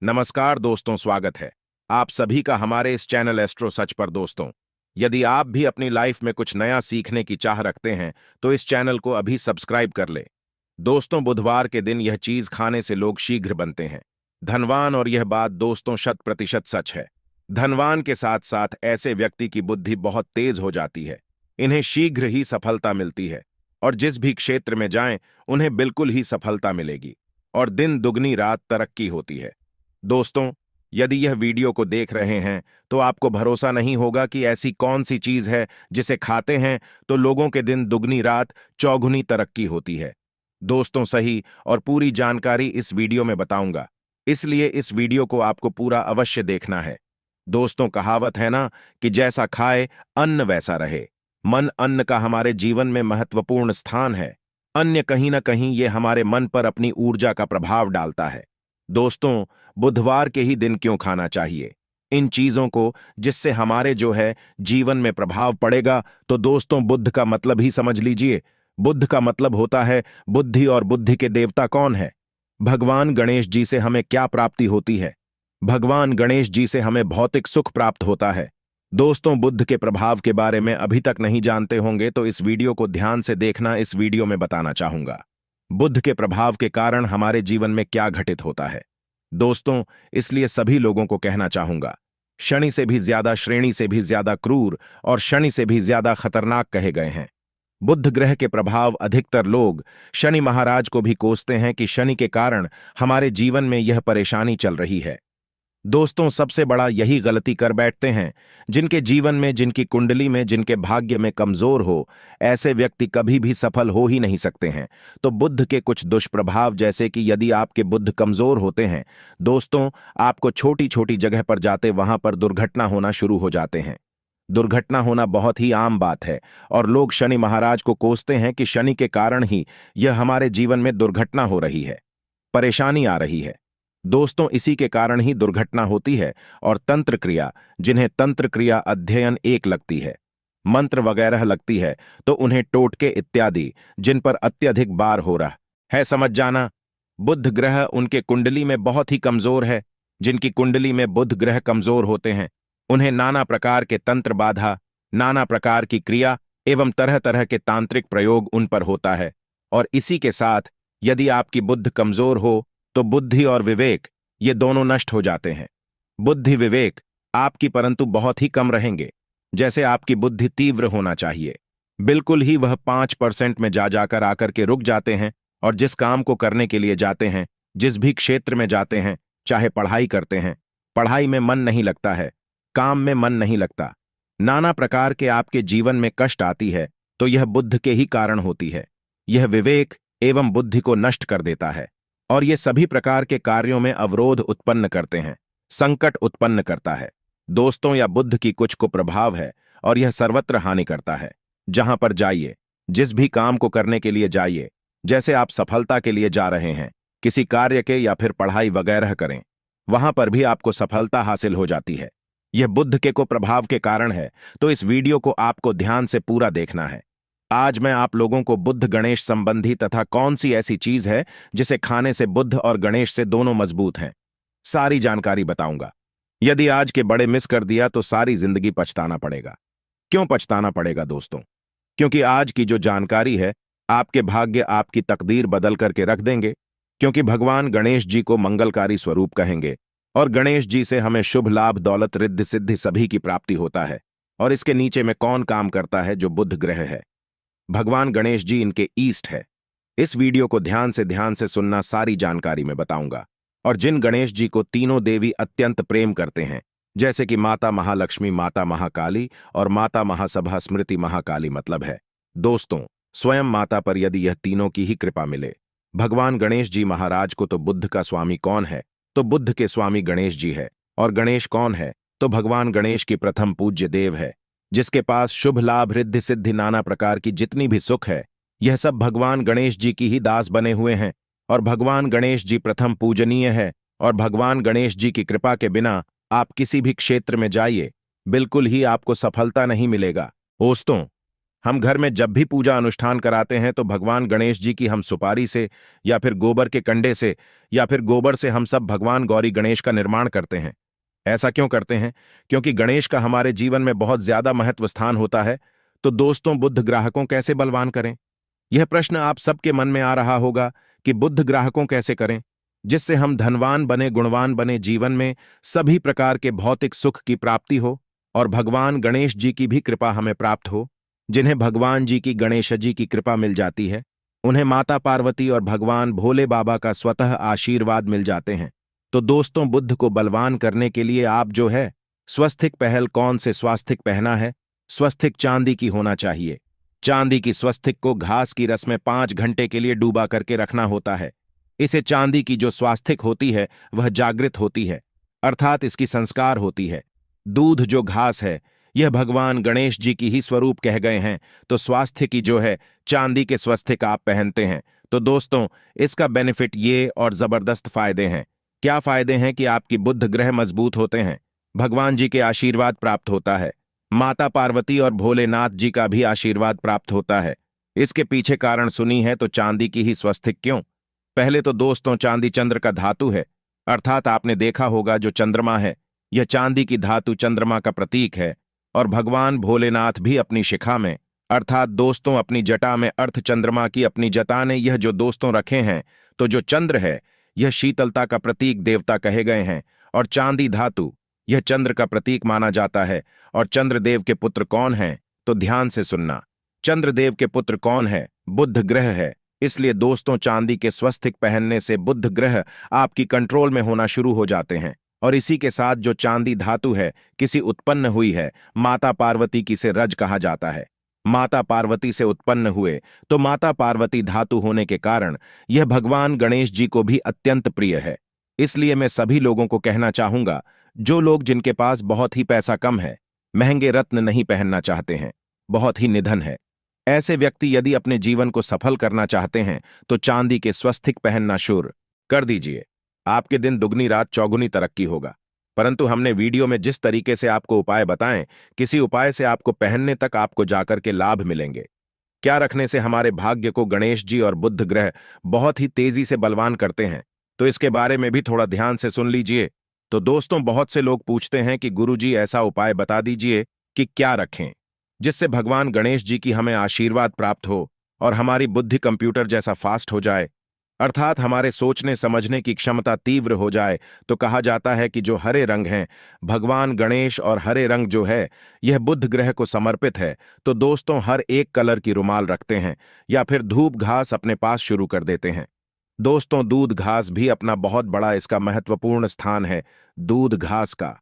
नमस्कार दोस्तों, स्वागत है आप सभी का हमारे इस चैनल एस्ट्रो सच पर। दोस्तों, यदि आप भी अपनी लाइफ में कुछ नया सीखने की चाह रखते हैं तो इस चैनल को अभी सब्सक्राइब कर ले। दोस्तों, बुधवार के दिन यह चीज खाने से लोग शीघ्र बनते हैं धनवान, और यह बात दोस्तों 100% सच है। धनवान के साथ साथ ऐसे व्यक्ति की बुद्धि बहुत तेज हो जाती है, इन्हें शीघ्र ही सफलता मिलती है और जिस भी क्षेत्र में जाएं उन्हें बिल्कुल ही सफलता मिलेगी और दिन दुगनी रात तरक्की होती है। दोस्तों, यदि यह वीडियो को देख रहे हैं तो आपको भरोसा नहीं होगा कि ऐसी कौन सी चीज है जिसे खाते हैं तो लोगों के दिन दुगनी रात चौगुनी तरक्की होती है। दोस्तों, सही और पूरी जानकारी इस वीडियो में बताऊंगा, इसलिए इस वीडियो को आपको पूरा अवश्य देखना है। दोस्तों, कहावत है ना कि जैसा खाए अन्न वैसा रहे। मन अन्न का हमारे जीवन में महत्वपूर्ण स्थान है। अन्य कहीं ना कहीं ये हमारे मन पर अपनी ऊर्जा का प्रभाव डालता है। दोस्तों, बुधवार के ही दिन क्यों खाना चाहिए इन चीजों को जिससे हमारे जो है जीवन में प्रभाव पड़ेगा? तो दोस्तों, बुध का मतलब ही समझ लीजिए। बुध का मतलब होता है बुद्धि, और बुद्धि के देवता कौन है? भगवान गणेश जी से हमें क्या प्राप्ति होती है? भगवान गणेश जी से हमें भौतिक सुख प्राप्त होता है। दोस्तों, बुध के प्रभाव के बारे में अभी तक नहीं जानते होंगे तो इस वीडियो को ध्यान से देखना, इस वीडियो में बताना चाहूंगा बुध के प्रभाव के कारण हमारे जीवन में क्या घटित होता है। दोस्तों, इसलिए सभी लोगों को कहना चाहूंगा, शनि से भी ज्यादा, श्रेणी से भी ज्यादा क्रूर और शनि से भी ज्यादा खतरनाक कहे गए हैं। बुध ग्रह के प्रभाव अधिकतर लोग शनि महाराज को भी कोसते हैं कि शनि के कारण हमारे जीवन में यह परेशानी चल रही है। दोस्तों, सबसे बड़ा यही गलती कर बैठते हैं जिनके जीवन में, जिनकी कुंडली में, जिनके भाग्य में कमजोर हो, ऐसे व्यक्ति कभी भी सफल हो ही नहीं सकते हैं। तो बुध के कुछ दुष्प्रभाव, जैसे कि यदि आपके बुध कमजोर होते हैं दोस्तों, आपको छोटी छोटी जगह पर जाते वहां पर दुर्घटना होना शुरू हो जाते हैं। दुर्घटना होना बहुत ही आम बात है और लोग शनि महाराज को कोसते हैं कि शनि के कारण ही यह हमारे जीवन में दुर्घटना हो रही है, परेशानी आ रही है। दोस्तों, इसी के कारण ही दुर्घटना होती है। और तंत्र क्रिया, जिन्हें तंत्र क्रिया अध्ययन एक लगती है, मंत्र वगैरह लगती है, तो उन्हें टोटके इत्यादि जिन पर अत्यधिक बार हो रहा है, समझ जाना। बुध ग्रह उनके कुंडली में बहुत ही कमजोर है। जिनकी कुंडली में बुध ग्रह कमजोर होते हैं उन्हें नाना प्रकार के तंत्र बाधा, नाना प्रकार की क्रिया एवं तरह तरह के तांत्रिक प्रयोग उन पर होता है। और इसी के साथ यदि आपकी बुद्ध कमजोर हो तो बुद्धि और विवेक ये दोनों नष्ट हो जाते हैं। बुद्धि विवेक आपकी परंतु बहुत ही कम रहेंगे। जैसे आपकी बुद्धि तीव्र होना चाहिए, बिल्कुल ही वह 5% में जा जाकर आकर के रुक जाते हैं। और जिस काम को करने के लिए जाते हैं, जिस भी क्षेत्र में जाते हैं, चाहे पढ़ाई करते हैं, पढ़ाई में मन नहीं लगता है, काम में मन नहीं लगता, नाना प्रकार के आपके जीवन में कष्ट आती है, तो यह बुद्ध के ही कारण होती है। यह विवेक एवं बुद्धि को नष्ट कर देता है और ये सभी प्रकार के कार्यों में अवरोध उत्पन्न करते हैं, संकट उत्पन्न करता है। दोस्तों, यह बुद्ध की कुछ कुप्रभाव है और यह सर्वत्र हानि करता है। जहां पर जाइए, जिस भी काम को करने के लिए जाइए, जैसे आप सफलता के लिए जा रहे हैं, किसी कार्य के या फिर पढ़ाई वगैरह करें, वहां पर भी आपको सफलता हासिल हो जाती है। यह बुद्ध के कुप्रभाव के कारण है। तो इस वीडियो को आपको ध्यान से पूरा देखना है। आज मैं आप लोगों को बुद्ध गणेश संबंधी तथा कौन सी ऐसी चीज है जिसे खाने से बुद्ध और गणेश से दोनों मजबूत हैं, सारी जानकारी बताऊंगा। यदि आज के बड़े मिस कर दिया तो सारी जिंदगी पछताना पड़ेगा। क्यों पछताना पड़ेगा दोस्तों? क्योंकि आज की जो जानकारी है आपके भाग्य, आपकी तकदीर बदल करके रख देंगे। क्योंकि भगवान गणेश जी को मंगलकारी स्वरूप कहेंगे और गणेश जी से हमें शुभ लाभ, दौलत, रिद्धि सिद्धि सभी की प्राप्ति होता है। और इसके नीचे में कौन काम करता है? जो बुध ग्रह है, भगवान गणेश जी इनके ईस्ट है। इस वीडियो को ध्यान से सुनना, सारी जानकारी में बताऊंगा। और जिन गणेश जी को तीनों देवी अत्यंत प्रेम करते हैं, जैसे कि माता महालक्ष्मी, माता महाकाली और माता महासभा स्मृति महाकाली, मतलब है दोस्तों स्वयं माता पर यदि यह तीनों की ही कृपा मिले। भगवान गणेश जी महाराज को तो बुद्ध का स्वामी कौन है? तो बुद्ध के स्वामी गणेश जी है। और गणेश कौन है? तो भगवान गणेश की प्रथम पूज्य देव है, जिसके पास शुभ लाभ, रिद्धि सिद्धि, नाना प्रकार की जितनी भी सुख है, यह सब भगवान गणेश जी की ही दास बने हुए हैं। और भगवान गणेश जी प्रथम पूजनीय है। और भगवान गणेश जी की कृपा के बिना आप किसी भी क्षेत्र में जाइए, बिल्कुल ही आपको सफलता नहीं मिलेगा। दोस्तों, हम घर में जब भी पूजा अनुष्ठान कराते हैं तो भगवान गणेश जी की हम सुपारी से या फिर गोबर के कंडे से या फिर गोबर से हम सब भगवान गौरी गणेश का निर्माण करते हैं। ऐसा क्यों करते हैं? क्योंकि गणेश का हमारे जीवन में बहुत ज्यादा महत्व स्थान होता है। तो दोस्तों, बुद्ध ग्राहकों कैसे बलवान करें? यह प्रश्न आप सबके मन में आ रहा होगा कि बुद्ध ग्राहकों कैसे करें जिससे हम धनवान बने, गुणवान बने, जीवन में सभी प्रकार के भौतिक सुख की प्राप्ति हो और भगवान गणेश जी की भी कृपा हमें प्राप्त हो। जिन्हें भगवान जी की, गणेश जी की कृपा मिल जाती है, उन्हें माता पार्वती और भगवान भोले बाबा का स्वतः आशीर्वाद मिल जाते हैं। तो दोस्तों, बुद्ध को बलवान करने के लिए आप जो है स्वस्तिक पहल कौन से स्वास्तिक पहना है? स्वस्तिक चांदी की होना चाहिए। चांदी की स्वस्तिक को घास की रस में 5 घंटे के लिए डूबा करके रखना होता है। इसे चांदी की जो स्वास्तिक होती है वह जागृत होती है, अर्थात इसकी संस्कार होती है। दूध जो घास है यह भगवान गणेश जी की ही स्वरूप कह गए हैं। तो स्वास्थ्य की जो है चांदी के स्वस्तिक आप पहनते हैं। तो दोस्तों, इसका बेनिफिट ये और जबरदस्त फायदे हैं। क्या फायदे हैं? कि आपकी बुद्ध ग्रह मजबूत होते हैं, भगवान जी के आशीर्वाद प्राप्त होता है, माता पार्वती और भोलेनाथ जी का भी आशीर्वाद प्राप्त होता है। इसके पीछे कारण सुनी है तो चांदी की ही स्वस्तिक क्यों? पहले तो दोस्तों, चांदी चंद्र का धातु है, अर्थात आपने देखा होगा जो चंद्रमा है यह चांदी की धातु चंद्रमा का प्रतीक है। और भगवान भोलेनाथ भी अपनी शिखा में, अर्थात दोस्तों अपनी जटा में अर्थ चंद्रमा की अपनी जटा ने यह जो दोस्तों रखे हैं, तो जो चंद्र है यह शीतलता का प्रतीक देवता कहे गए हैं और चांदी धातु यह चंद्र का प्रतीक माना जाता है। और चंद्रदेव के पुत्र कौन हैं? तो ध्यान से सुनना, चंद्रदेव के पुत्र कौन है? बुद्ध ग्रह है। इसलिए दोस्तों, चांदी के स्वस्तिक पहनने से बुद्ध ग्रह आपकी कंट्रोल में होना शुरू हो जाते हैं। और इसी के साथ जो चांदी धातु है किसी उत्पन्न हुई है, माता पार्वती की से रज कहा जाता है। माता पार्वती से उत्पन्न हुए तो माता पार्वती धातु होने के कारण यह भगवान गणेश जी को भी अत्यंत प्रिय है। इसलिए मैं सभी लोगों को कहना चाहूंगा, जो लोग जिनके पास बहुत ही पैसा कम है, महंगे रत्न नहीं पहनना चाहते हैं, बहुत ही निधन है, ऐसे व्यक्ति यदि अपने जीवन को सफल करना चाहते हैं तो चांदी के स्वस्तिक पहनना शुरू कर दीजिए। आपके दिन दुगनी रात चौगुनी तरक्की होगा। परंतु हमने वीडियो में जिस तरीके से आपको उपाय बताएं, किसी उपाय से आपको पहनने तक आपको जाकर के लाभ मिलेंगे। क्या रखने से हमारे भाग्य को गणेश जी और बुद्ध ग्रह बहुत ही तेजी से बलवान करते हैं, तो इसके बारे में भी थोड़ा ध्यान से सुन लीजिए। तो दोस्तों, बहुत से लोग पूछते हैं कि गुरुजी ऐसा उपाय बता दीजिए कि क्या रखें जिससे भगवान गणेश जी की हमें आशीर्वाद प्राप्त हो और हमारी बुद्धि कंप्यूटर जैसा फास्ट हो जाए, अर्थात हमारे सोचने समझने की क्षमता तीव्र हो जाए। तो कहा जाता है कि जो हरे रंग हैं, भगवान गणेश और हरे रंग जो है यह बुद्ध ग्रह को समर्पित है। तो दोस्तों, हर एक कलर की रुमाल रखते हैं या फिर धूप घास अपने पास शुरू कर देते हैं। दोस्तों, दूध घास भी अपना बहुत बड़ा इसका महत्वपूर्ण स्थान है। दूध घास का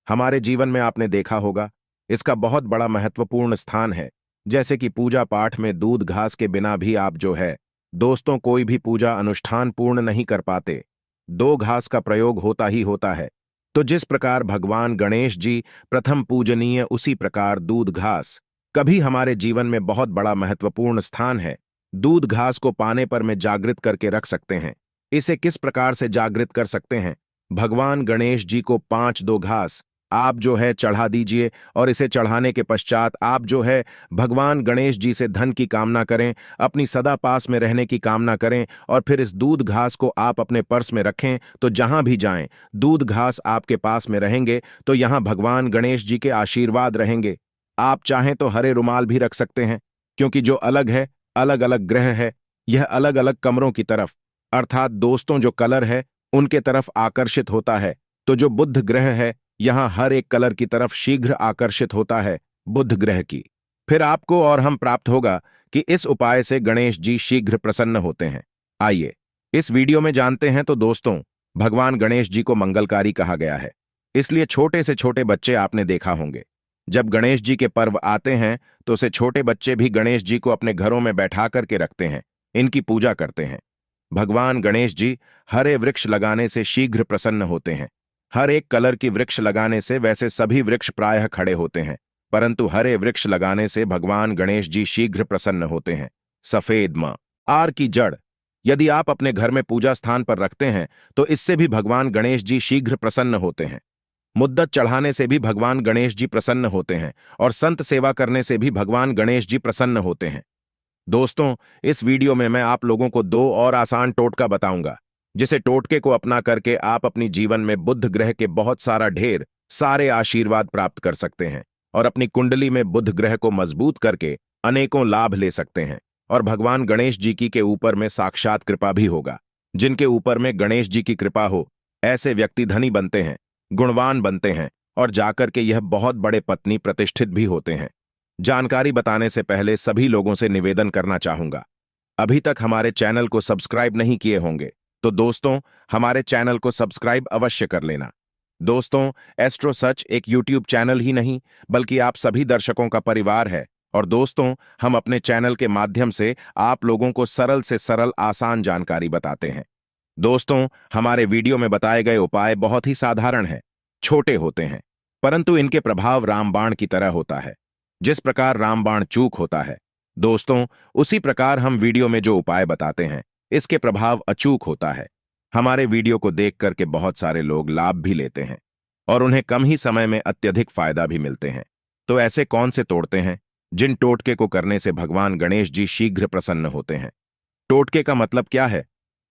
हमारे जीवन में आपने देखा होगा, इसका बहुत बड़ा महत्वपूर्ण स्थान है। जैसे कि पूजा पाठ में दूध घास के बिना भी आप जो है दोस्तों कोई भी पूजा अनुष्ठान पूर्ण नहीं कर पाते। दो घास का प्रयोग होता ही होता है। तो जिस प्रकार भगवान गणेश जी प्रथम पूजनीय, उसी प्रकार दूध घास कभी हमारे जीवन में बहुत बड़ा महत्वपूर्ण स्थान है। दूध घास को पाने पर में जागृत करके रख सकते हैं। इसे किस प्रकार से जागृत कर सकते हैं? भगवान गणेश जी को 5 दो घास आप जो है चढ़ा दीजिए और इसे चढ़ाने के पश्चात आप जो है भगवान गणेश जी से धन की कामना करें, अपनी सदा पास में रहने की कामना करें और फिर इस दूध घास को आप अपने पर्स में रखें। तो जहां भी जाएं, दूध घास आपके पास में रहेंगे तो यहां भगवान गणेश जी के आशीर्वाद रहेंगे। आप चाहें तो हरे रुमाल भी रख सकते हैं, क्योंकि जो अलग है, अलग अलग ग्रह है, यह अलग अलग कमरों की तरफ, अर्थात दोस्तों जो कलर है उनके तरफ आकर्षित होता है। तो जो बुद्ध ग्रह है यहां हर एक कलर की तरफ शीघ्र आकर्षित होता है बुद्ध ग्रह की। फिर आपको और हम प्राप्त होगा कि इस उपाय से गणेश जी शीघ्र प्रसन्न होते हैं। आइए इस वीडियो में जानते हैं। तो दोस्तों, भगवान गणेश जी को मंगलकारी कहा गया है, इसलिए छोटे से छोटे बच्चे आपने देखा होंगे, जब गणेश जी के पर्व आते हैं तो उसे छोटे बच्चे भी गणेश जी को अपने घरों में बैठा करके रखते हैं, इनकी पूजा करते हैं। भगवान गणेश जी हरे वृक्ष लगाने से शीघ्र प्रसन्न होते हैं। हर एक कलर की वृक्ष लगाने से वैसे सभी वृक्ष प्रायः खड़े होते हैं, परंतु हरे वृक्ष लगाने से भगवान गणेश जी शीघ्र प्रसन्न होते हैं। सफेद मां आर की जड़ यदि आप अपने घर में पूजा स्थान पर रखते हैं तो इससे भी भगवान गणेश जी शीघ्र प्रसन्न होते हैं। मुद्दत चढ़ाने से भी भगवान गणेश जी प्रसन्न होते हैं और संत सेवा करने से भी भगवान गणेश जी प्रसन्न होते हैं। दोस्तों, इस वीडियो में मैं आप लोगों को दो और आसान टोटका बताऊंगा, जिसे टोटके को अपना करके आप अपनी जीवन में बुध ग्रह के बहुत ढेर सारे आशीर्वाद प्राप्त कर सकते हैं और अपनी कुंडली में बुध ग्रह को मजबूत करके अनेकों लाभ ले सकते हैं। और भगवान गणेश जी की के ऊपर में साक्षात कृपा भी होगा। जिनके ऊपर में गणेश जी की कृपा हो, ऐसे व्यक्ति धनी बनते हैं, गुणवान बनते हैं और जाकर के यह बहुत बड़े पत्नी प्रतिष्ठित भी होते हैं। जानकारी बताने से पहले सभी लोगों से निवेदन करना चाहूंगा, अभी तक हमारे चैनल को सब्सक्राइब नहीं किए होंगे तो दोस्तों हमारे चैनल को सब्सक्राइब अवश्य कर लेना। दोस्तों, एस्ट्रो सच एक यूट्यूब चैनल ही नहीं बल्कि आप सभी दर्शकों का परिवार है और दोस्तों हम अपने चैनल के माध्यम से आप लोगों को सरल से सरल आसान जानकारी बताते हैं। दोस्तों, हमारे वीडियो में बताए गए उपाय बहुत ही साधारण हैं, छोटे होते हैं, परंतु इनके प्रभाव रामबाण की तरह होता है। जिस प्रकार रामबाण चूक होता है दोस्तों, उसी प्रकार हम वीडियो में जो उपाय बताते हैं इसके प्रभाव अचूक होता है। हमारे वीडियो को देख करके बहुत सारे लोग लाभ भी लेते हैं और उन्हें कम ही समय में अत्यधिक फायदा भी मिलते हैं। तो ऐसे कौन से तोड़ते हैं जिन टोटके को करने से भगवान गणेश जी शीघ्र प्रसन्न होते हैं? टोटके का मतलब क्या है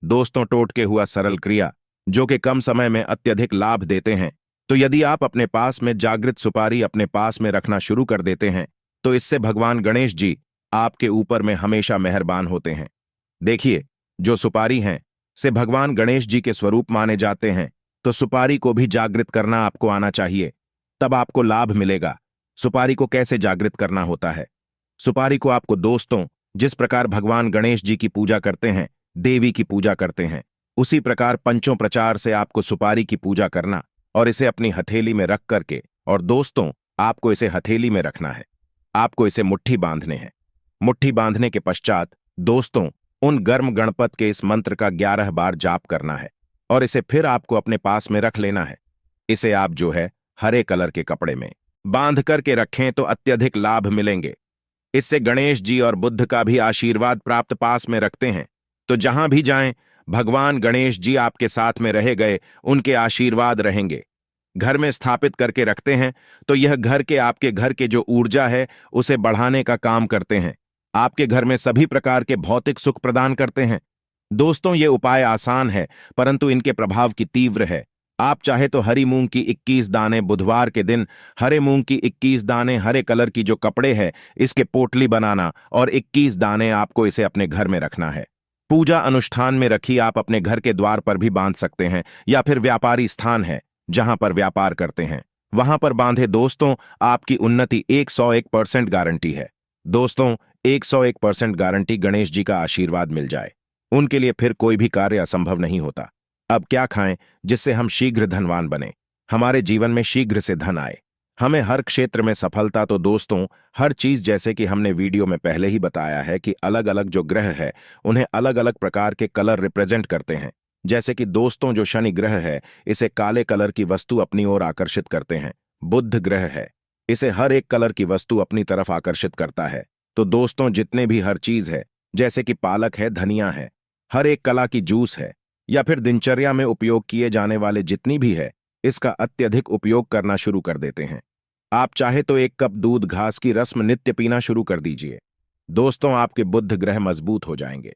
दोस्तों? टोटके हुआ सरल क्रिया जो कि कम समय में अत्यधिक लाभ देते हैं। तो यदि आप अपने पास में जागृत सुपारी अपने पास में रखना शुरू कर देते हैं तो इससे भगवान गणेश जी आपके ऊपर में हमेशा मेहरबान होते हैं। देखिए, जो सुपारी हैं से भगवान गणेश जी के स्वरूप माने जाते हैं, तो सुपारी को भी जागृत करना आपको आना चाहिए, तब आपको लाभ मिलेगा। सुपारी को कैसे जागृत करना होता है? सुपारी को आपको दोस्तों जिस प्रकार भगवान गणेश जी की पूजा करते हैं, देवी की पूजा करते हैं, उसी प्रकार पंचों प्रचार से आपको सुपारी की पूजा करना और इसे अपनी हथेली में रख करके, और दोस्तों आपको इसे हथेली में रखना है, आपको इसे मुट्ठी बांधने हैं। मुट्ठी बांधने के पश्चात दोस्तों उन गर्म गणपत के इस मंत्र का 11 बार जाप करना है और इसे फिर आपको अपने पास में रख लेना है। इसे आप जो है हरे कलर के कपड़े में बांध करके रखें तो अत्यधिक लाभ मिलेंगे। इससे गणेश जी और बुद्ध का भी आशीर्वाद प्राप्त पास में रखते हैं, तो जहां भी जाएं भगवान गणेश जी आपके साथ में रहे गए, उनके आशीर्वाद रहेंगे। घर में स्थापित करके रखते हैं तो यह घर के आपके घर के जो ऊर्जा है उसे बढ़ाने का काम करते हैं, आपके घर में सभी प्रकार के भौतिक सुख प्रदान करते हैं। दोस्तों, ये उपाय आसान है परंतु इनके प्रभाव की तीव्र है। आप चाहे तो हरी मूंग की 21 दाने बुधवार के दिन, हरे मूंग की 21 दाने हरे कलर की जो कपड़े है इसके पोटली बनाना और 21 दाने आपको इसे अपने घर में रखना है। पूजा अनुष्ठान में रखी आप अपने घर के द्वार पर भी बांध सकते हैं या फिर व्यापारी स्थान है जहां पर व्यापार करते हैं वहां पर बांधे। दोस्तों, आपकी उन्नति 101% गारंटी है। दोस्तों, 101% गारंटी गणेश जी का आशीर्वाद मिल जाए, उनके लिए फिर कोई भी कार्य असंभव नहीं होता। अब क्या खाएं जिससे हम शीघ्र धनवान बने, हमारे जीवन में शीघ्र से धन आए, हमें हर क्षेत्र में सफलता? तो दोस्तों हर चीज जैसे कि हमने वीडियो में पहले ही बताया है कि अलग अलग जो ग्रह है उन्हें अलग अलग प्रकार के कलर रिप्रेजेंट करते हैं। जैसे कि दोस्तों जो शनि ग्रह है इसे काले कलर की वस्तु अपनी ओर आकर्षित करते हैं। बुध ग्रह है, इसे हर एक कलर की वस्तु अपनी तरफ आकर्षित करता है। तो दोस्तों जितने भी हर चीज है, जैसे कि पालक है, धनिया है, हर एक कला की जूस है या फिर दिनचर्या में उपयोग किए जाने वाले जितनी भी है, इसका अत्यधिक उपयोग करना शुरू कर देते हैं। आप चाहे तो 1 कप दूध घास की रस्म नित्य पीना शुरू कर दीजिए। दोस्तों, आपके बुध ग्रह मजबूत हो जाएंगे,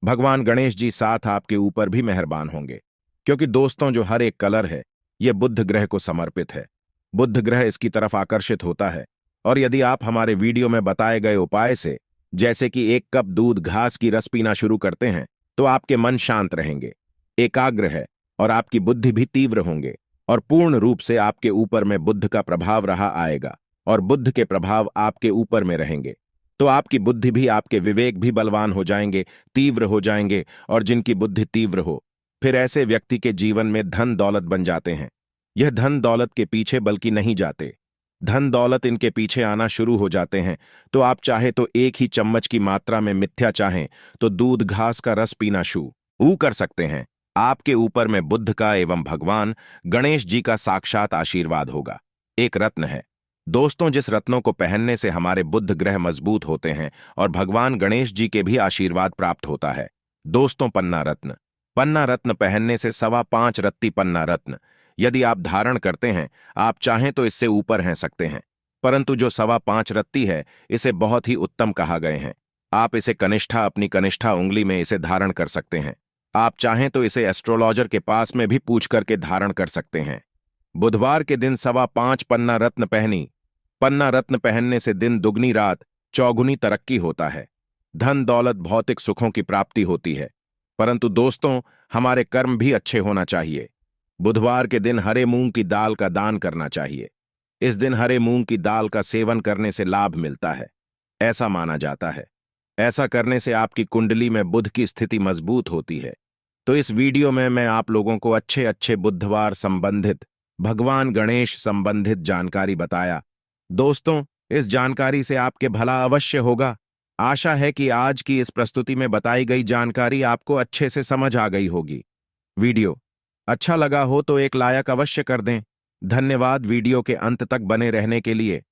भगवान गणेश जी साथ आपके ऊपर भी मेहरबान होंगे, क्योंकि दोस्तों जो हर एक कलर है यह बुध ग्रह को समर्पित है। बुध ग्रह इसकी तरफ आकर्षित होता है और यदि आप हमारे वीडियो में बताए गए उपाय से जैसे कि 1 कप दूध घास की रस पीना शुरू करते हैं तो आपके मन शांत रहेंगे, एकाग्र है और आपकी बुद्धि भी तीव्र होंगे और पूर्ण रूप से आपके ऊपर में बुद्ध का प्रभाव रहा आएगा और बुद्ध के प्रभाव आपके ऊपर में रहेंगे। तो आपकी बुद्धि भी, आपके विवेक भी बलवान हो जाएंगे, तीव्र हो जाएंगे। और जिनकी बुद्धि तीव्र हो फिर ऐसे व्यक्ति के जीवन में धन दौलत बन जाते हैं। यह धन दौलत के पीछे बल्कि नहीं जाते, धन दौलत इनके पीछे आना शुरू हो जाते हैं। तो आप चाहे तो 1 ही चम्मच की मात्रा में मिथ्या चाहें तो दूध घास का रस पीना शुरू कर सकते हैं। आपके ऊपर में बुद्ध का एवं भगवान गणेश जी का साक्षात आशीर्वाद होगा। एक रत्न है दोस्तों, जिस रत्नों को पहनने से हमारे बुध ग्रह मजबूत होते हैं और भगवान गणेश जी के भी आशीर्वाद प्राप्त होता है। दोस्तों, पन्ना रत्न। पन्ना रत्न पहनने से 5.25 रत्ती पन्ना रत्न यदि आप धारण करते हैं, आप चाहें तो इससे ऊपर हैं सकते हैं, परंतु जो 5.25 रत्ती है, इसे बहुत ही उत्तम कहा गए हैं। आप इसे कनिष्ठा अपनी कनिष्ठा उंगली में इसे धारण कर सकते हैं। आप चाहें तो इसे एस्ट्रोलॉजर के पास में भी पूछ करके धारण कर सकते हैं। बुधवार के दिन 5.25 पन्ना रत्न पहनी। पन्ना रत्न पहनने से दिन दुगनी रात चौगुनी तरक्की होता है। धन दौलत भौतिक सुखों की प्राप्ति होती है। परंतु दोस्तों, हमारे कर्म भी अच्छे होना चाहिए। बुधवार के दिन हरे मूंग की दाल का दान करना चाहिए। इस दिन हरे मूंग की दाल का सेवन करने से लाभ मिलता है, ऐसा माना जाता है। ऐसा करने से आपकी कुंडली में बुध की स्थिति मजबूत होती है। तो इस वीडियो में मैं आप लोगों को अच्छे अच्छे बुधवार संबंधित, भगवान गणेश संबंधित जानकारी बताया। दोस्तों, इस जानकारी से आपके भला अवश्य होगा। आशा है कि आज की इस प्रस्तुति में बताई गई जानकारी आपको अच्छे से समझ आ गई होगी। वीडियो अच्छा लगा हो तो एक लाइक अवश्य कर दें। धन्यवाद वीडियो के अंत तक बने रहने के लिए।